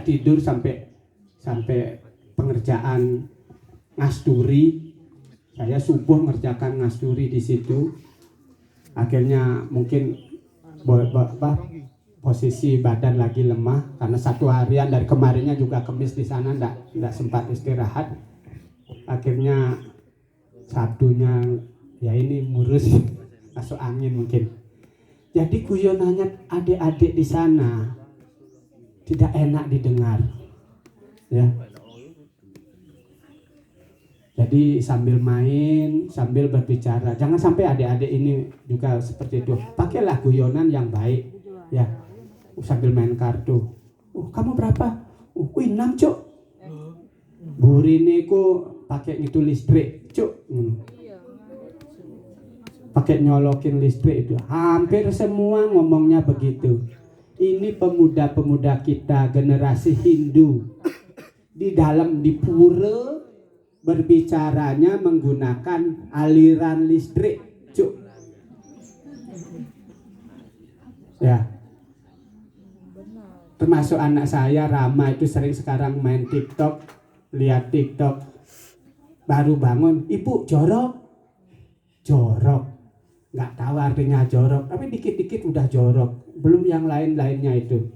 tidur sampai pengerjaan ngasturi. Saya subuh ngerjakan ngasturi di situ. Akhirnya mungkin posisi badan lagi lemah karena satu harian dari kemarinnya juga kemis di sana, enggak sempat istirahat. Akhirnya Sabtunya ya ini ngurus masuk angin mungkin. Jadi guyonannya adik-adik di sana tidak enak didengar, ya. Jadi sambil main, sambil berbicara, jangan sampai adik-adik ini juga seperti itu. Pakailah guyonan yang baik, ya. Sambil main kartu. Kamu berapa? 6 cuk. Burine ku pakai itu listrik, cuk. Pakai nyolokin listrik itu. Hampir semua ngomongnya begitu. Ini pemuda-pemuda kita generasi Hindu di pura berbicaranya menggunakan aliran listrik, cuk. Ya. Termasuk anak saya Rama itu sering sekarang main TikTok, lihat TikTok. Baru bangun, ibu jorok. Nggak tahu artinya jorok, tapi dikit-dikit udah jorok. Belum yang lain-lainnya itu.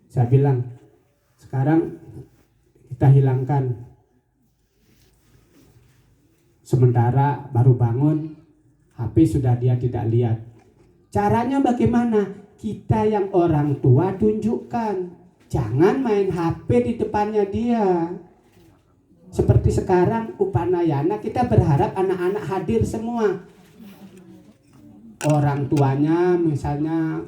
Saya bilang, sekarang kita hilangkan. Sementara baru bangun, HP sudah dia tidak lihat. Caranya bagaimana? Kita yang orang tua tunjukkan. Jangan main HP di depannya dia. Seperti sekarang Upanayana, kita berharap anak-anak hadir semua. Orang tuanya misalnya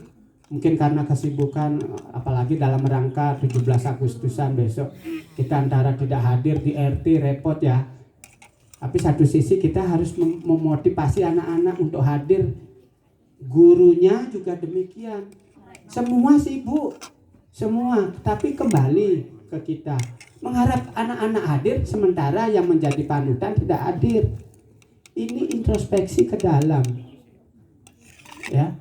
mungkin karena kesibukan, apalagi dalam rangka 17 Agustusan besok, kita antara tidak hadir di RT, repot ya. Tapi satu sisi kita harus memotivasi anak-anak untuk hadir. Gurunya juga demikian. Semua sibuk, semua. Tapi kembali ke kita. Mengharap anak-anak hadir sementara yang menjadi panutan tidak hadir. Ini introspeksi ke dalam. Ya.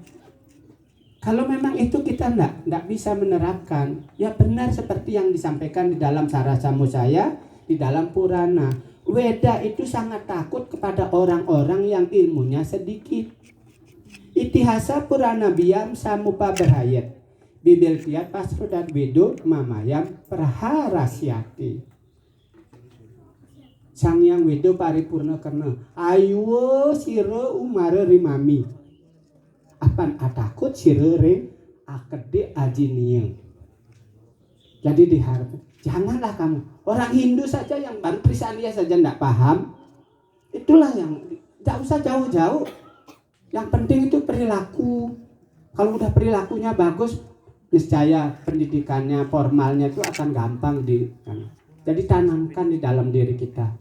Kalau memang itu kita enggak bisa menerapkan, ya benar seperti yang disampaikan di dalam Sarasa Musaya, di dalam Purana. Weda itu sangat takut kepada orang-orang yang ilmunya sedikit. Itihasa Purana Biyam Samupa Berhayat Bibel Tiat Pasro dan Wedo Mamayam Praharasyati. Sangyang Wedo Paripurna Karna Ayo Siro Umare Rimami Apan atakut Siro Re Akede Ajiniyeng. Jadi diharap, janganlah kamu. Orang Hindu saja yang baru Trisandia saja tidak paham. Itulah yang tidak usah jauh-jauh. Yang penting itu perilaku. Kalau udah perilakunya bagus, niscaya pendidikannya, formalnya itu akan gampang jadi tanamkan di dalam diri kita.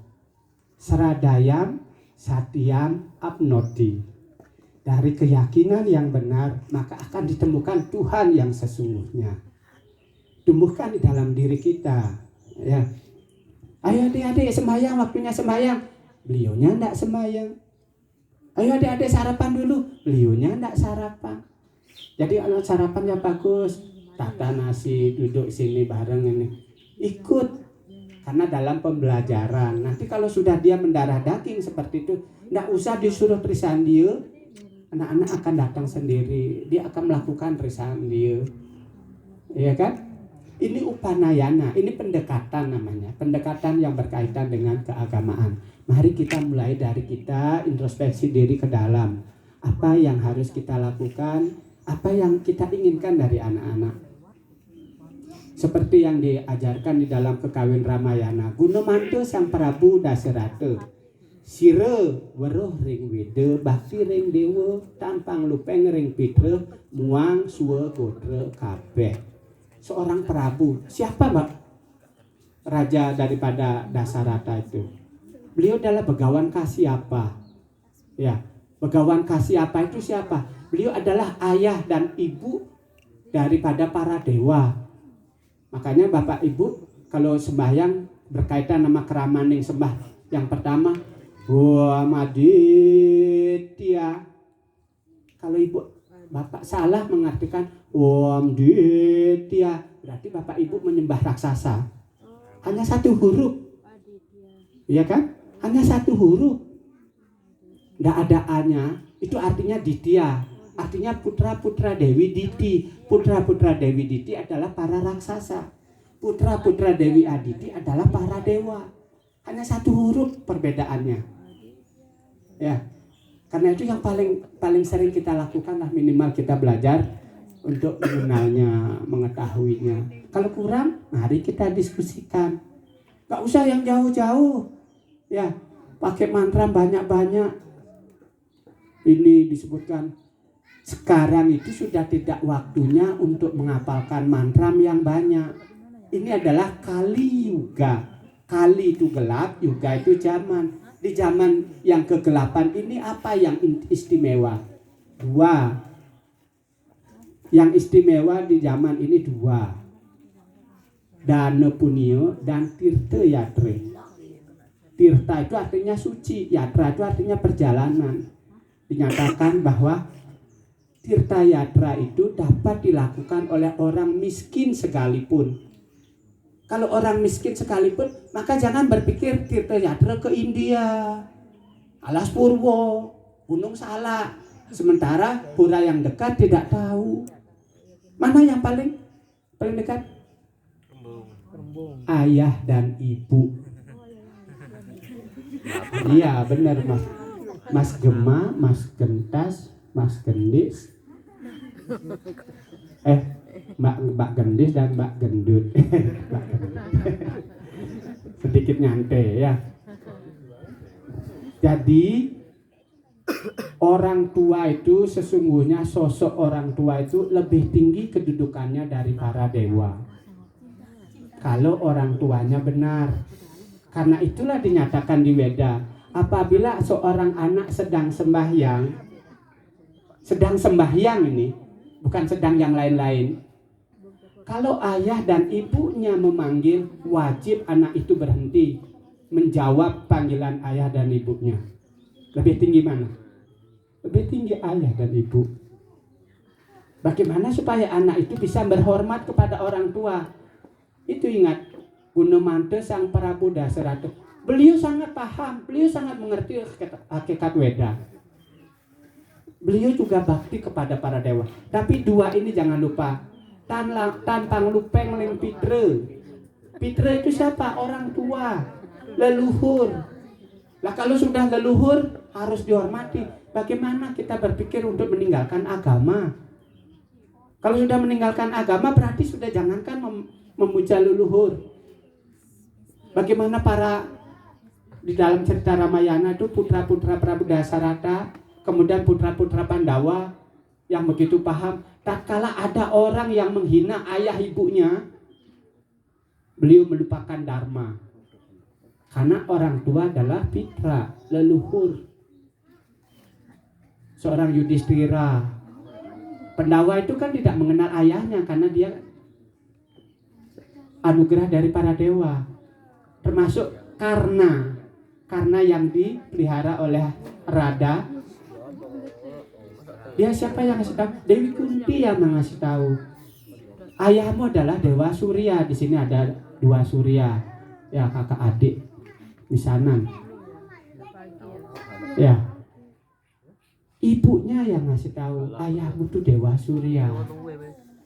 Sradayam, satyam, apnoti. Dari keyakinan yang benar, maka akan ditemukan Tuhan yang sesungguhnya. Tumbuhkan di dalam diri kita, ya. Ayo adik-adik sembahyang, waktunya sembahyang. Beliaunya enggak sembahyang. Ayo adik-adik sarapan dulu. Beliaunya enggak sarapan. Jadi kalau sarapannya bagus, tata nasi, duduk sini bareng ini. Ikut. Karena dalam pembelajaran. Nanti kalau sudah dia mendarah daging seperti itu, enggak usah disuruh Trisandia. Anak-anak akan datang sendiri. Dia akan melakukan Trisandia. Iya kan? Ini Upanayana, ini pendekatan namanya. Pendekatan yang berkaitan dengan keagamaan. Mari kita mulai dari kita introspeksi diri ke dalam. Apa yang harus kita lakukan, apa yang kita inginkan dari anak-anak. Seperti yang diajarkan di dalam Kekawin Ramayana. Gunamanto Sang Prabu Dasarata. Sire weruh ring wede, bakti ring dewa, tampang lupeng ring pitra, muang suwe godre kabeh. Seorang Prabu, siapa Mbak? Raja daripada Dasarata itu. Beliau adalah Begawan Kasyapa. Ya, Begawan Kasyapa itu siapa? Beliau adalah ayah dan ibu daripada para dewa. Makanya Bapak Ibu kalau sembahyang berkaitan nama keramaning sembah yang pertama, Wamaditya. Kalau Ibu Bapak salah mengartikan Om Ditya. Berarti Bapak Ibu menyembah raksasa. Hanya satu huruf. Iya kan? Hanya satu huruf. Nggak ada A-nya. Itu artinya Ditya. Artinya putra-putra Dewi Diti. Putra-putra Dewi Diti adalah para raksasa. Putra-putra Dewi Aditi adalah para dewa. Hanya satu huruf perbedaannya. Ya. Karena itu yang paling sering kita lakukan lah, minimal kita belajar untuk mengenalnya, mengetahuinya. Kalau kurang, mari kita diskusikan. Gak usah yang jauh-jauh. Ya, pakai mantra banyak-banyak. Ini disebutkan. Sekarang itu sudah tidak waktunya untuk menghafalkan mantra yang banyak. Ini adalah Kali Yuga. Kali itu gelap, Yuga itu zaman. Di zaman yang kegelapan ini apa yang istimewa? Dua. Yang istimewa di zaman ini dua. Dana Punio dan Tirta Yatre. Tirta itu artinya suci, Yatra itu artinya perjalanan. Dinyatakan bahwa Tirta Yatra itu dapat dilakukan oleh orang miskin sekalipun. Kalau orang miskin sekalipun, maka jangan berpikir Tirta Yatra ke India, Alas Purwo, Gunung Salak. Sementara pura yang dekat tidak tahu. Mana yang paling dekat? Ayah dan ibu. Iya benar Mas. Mas Gema, Mas Gentas, Mas Gendis, Mbak Gendis dan Mbak Gendut. Sedikit nyantai ya. Jadi orang tua itu sesungguhnya, sosok orang tua itu lebih tinggi kedudukannya dari para dewa. Kalau orang tuanya benar. Karena itulah dinyatakan di Weda, apabila seorang anak sedang sembahyang ini, bukan sedang yang lain-lain. Kalau ayah dan ibunya memanggil, wajib anak itu berhenti menjawab panggilan ayah dan ibunya. Lebih tinggi mana? Lebih tinggi ayah dan ibu. Bagaimana supaya anak itu bisa berhormat kepada orang tua? Itu ingat, Gunomanta Sang Prabu Dasarata. Beliau sangat paham, beliau sangat mengerti hakikat Weda. Beliau juga bakti kepada para dewa. Tapi dua ini jangan lupa. Tanpang lupeng leng pitre. Pitre itu siapa? Orang tua, leluhur. Lah kalau sudah leluhur harus dihormati. Bagaimana kita berpikir untuk meninggalkan agama? Kalau sudah meninggalkan agama berarti sudah jangankan memuja leluhur. Bagaimana para di dalam cerita Ramayana itu putra-putra Prabu Dasarata, kemudian putra-putra Pandawa yang begitu paham. Tatkala ada orang yang menghina ayah ibunya, beliau melupakan dharma. Karena orang tua adalah fitra, leluhur. Seorang Yudhistira, Pandawa itu kan tidak mengenal ayahnya karena dia anugerah dari para dewa. Termasuk karena yang dipelihara oleh Radha. Dia siapa yang ngasih tahu? Dewi Kunti yang ngasih tahu. Ayahmu adalah Dewa Surya. Di sini ada dua Surya, ya kakak adik misanan. Ya, ibunya yang ngasih tahu. Ayahmu tuh Dewa Surya.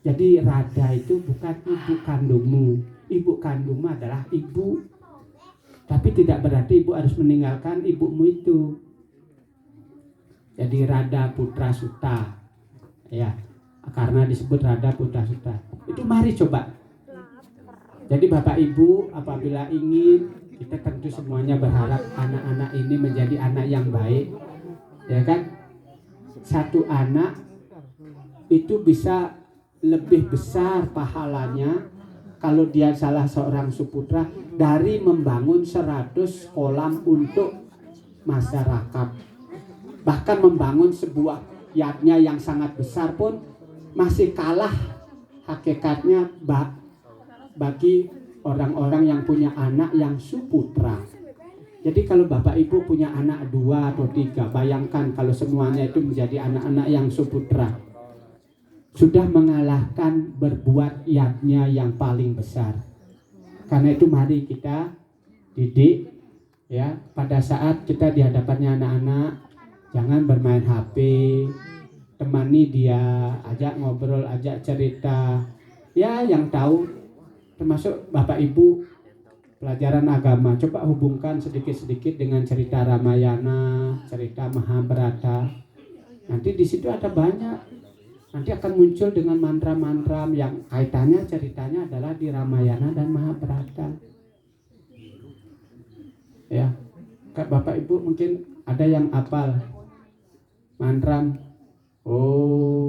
Jadi Radha itu bukan ibu kandungmu. Ibu kandungmu adalah ibu. Tapi tidak berarti ibu harus meninggalkan ibumu itu. Jadi Radha Putra Suta, ya, karena disebut Radha Putra Suta. Itu mari coba. Jadi Bapak Ibu apabila ingin, kita tentu semuanya berharap anak-anak ini menjadi anak yang baik, ya kan? Satu anak itu bisa lebih besar pahalanya kalau dia salah seorang suputra dari membangun 100 kolam untuk masyarakat. Bahkan membangun sebuah yatnya yang sangat besar pun masih kalah hakikatnya bagi orang-orang yang punya anak yang suputra. Jadi kalau Bapak Ibu punya anak 2 atau 3, bayangkan kalau semuanya itu menjadi anak-anak yang suputra. sudah mengalahkan berbuat yatnya yang paling besar. Karena itu mari kita didik ya, pada saat kita di hadapannya anak-anak, jangan bermain HP, temani dia, ajak ngobrol, ajak cerita. Ya, yang tahu termasuk Bapak Ibu pelajaran agama, coba hubungkan sedikit-sedikit dengan cerita Ramayana, cerita Mahabharata. Nanti di situ ada banyak. Nanti akan muncul dengan mantra-mantra yang kaitannya ceritanya adalah di Ramayana dan Mahabharata. Ya, Bapak Ibu mungkin ada yang hafal mantra. Oh.